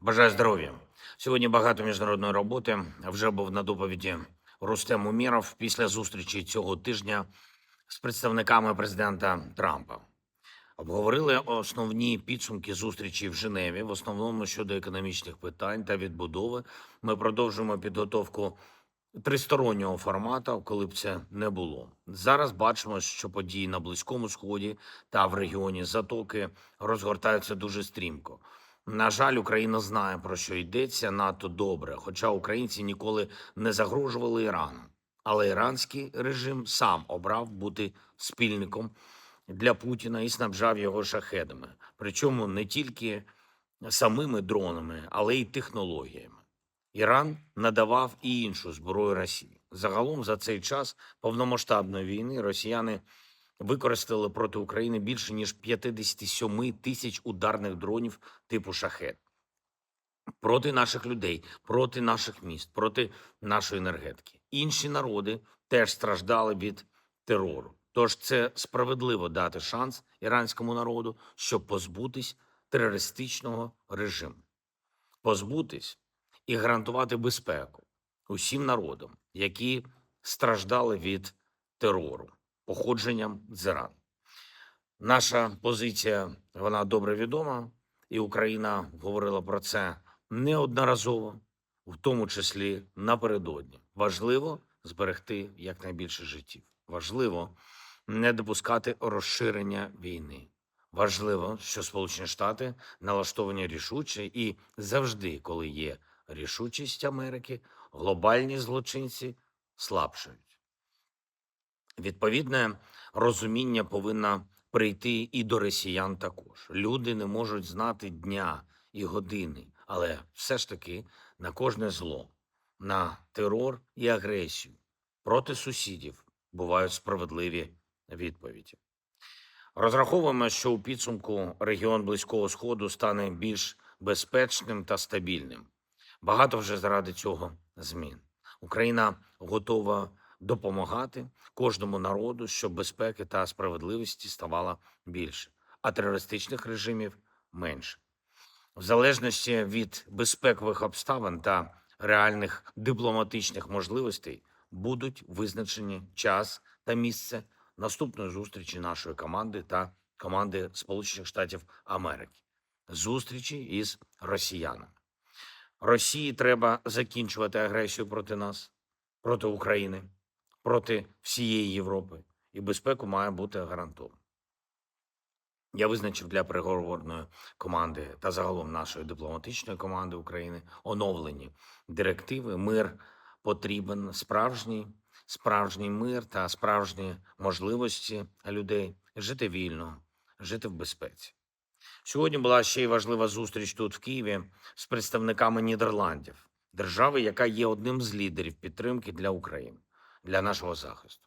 Бажаю здоров'я. Сьогодні багато міжнародної роботи. Вже був на доповіді Рустем Умєров після зустрічі цього тижня з представниками президента Трампа. Обговорили основні підсумки зустрічі в Женеві, в основному щодо економічних питань та відбудови. Ми продовжуємо підготовку тристороннього формату, коли б це не було. Зараз бачимо, що події на Близькому Сході та в регіоні Затоки розгортаються дуже стрімко. На жаль, Україна знає, про що йдеться надто добре, хоча українці ніколи не загрожували Ірану. Але іранський режим сам обрав бути спільником для Путіна і снабжав його шахедами. Причому не тільки самими дронами, але й технологіями. Іран надавав і іншу зброю Росії. Загалом за цей час повномасштабної війни росіяни використали проти України більше ніж 57 тисяч ударних дронів типу «Шахед». Проти наших людей, проти наших міст, проти нашої енергетики. Інші народи теж страждали від терору. Тож це справедливо дати шанс іранському народу, щоб позбутись терористичного режиму. Позбутись і гарантувати безпеку усім народам, які страждали від терору, походженням з Ірану. Наша позиція, вона добре відома, і Україна говорила про це неодноразово, в тому числі напередодні. Важливо зберегти якнайбільше життів. Важливо не допускати розширення війни. Важливо, що Сполучені Штати налаштовані рішуче і завжди, коли є рішучість Америки, глобальні злочинці слабшають. Відповідне розуміння повинно прийти і до росіян також. Люди не можуть знати дня і години, але все ж таки на кожне зло, на терор і агресію проти сусідів бувають справедливі відповіді. Розраховуємо, що у підсумку регіон Близького Сходу стане більш безпечним та стабільним. Багато вже заради цього змін. Україна готова допомагати кожному народу, щоб безпеки та справедливості ставало більше, а терористичних режимів менше. В залежності від безпекових обставин та реальних дипломатичних можливостей будуть визначені час та місце наступної зустрічі нашої команди та команди Сполучених Штатів Америки. Зустрічі із росіянами. Росії треба закінчувати агресію проти нас, проти України, проти всієї Європи. І безпеку має бути гарантована. Я визначив для переговорної команди та загалом нашої дипломатичної команди України оновлені директиви. Мир потрібен справжній мир та справжні можливості людей жити вільно, жити в безпеці. Сьогодні була ще й важлива зустріч тут, в Києві, з представниками Нідерландів, держави, яка є одним з лідерів підтримки для України, для нашого захисту.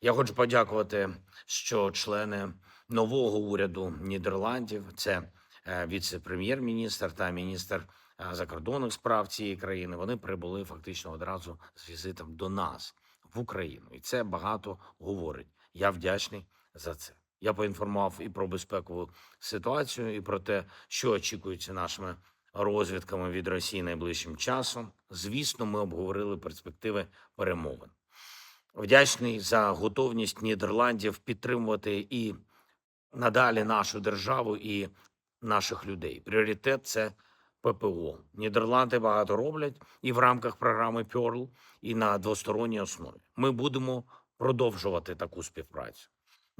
Я хочу подякувати, що члени нового уряду Нідерландів, це віце-прем'єр-міністр та міністр закордонних справ цієї країни, вони прибули фактично одразу з візитом до нас в Україну. І це багато говорить. Я вдячний за це. Я поінформував і про безпекову ситуацію, і про те, що очікується нашими розвідками від Росії найближчим часом. Звісно, ми обговорили перспективи перемовин. Вдячний за готовність Нідерландів підтримувати і надалі нашу державу і наших людей. Пріоритет – це ППО. Нідерланди багато роблять і в рамках програми Pearl, і на двосторонній основі. Ми будемо продовжувати таку співпрацю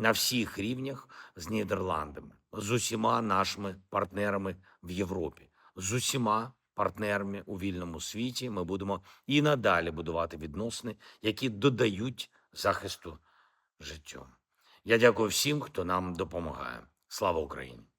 на всіх рівнях з Нідерландами, з усіма нашими партнерами в Європі, з усіма партнерами у вільному світі. Ми будемо і надалі будувати відносини, які додають захисту життю. Я дякую всім, хто нам допомагає. Слава Україні!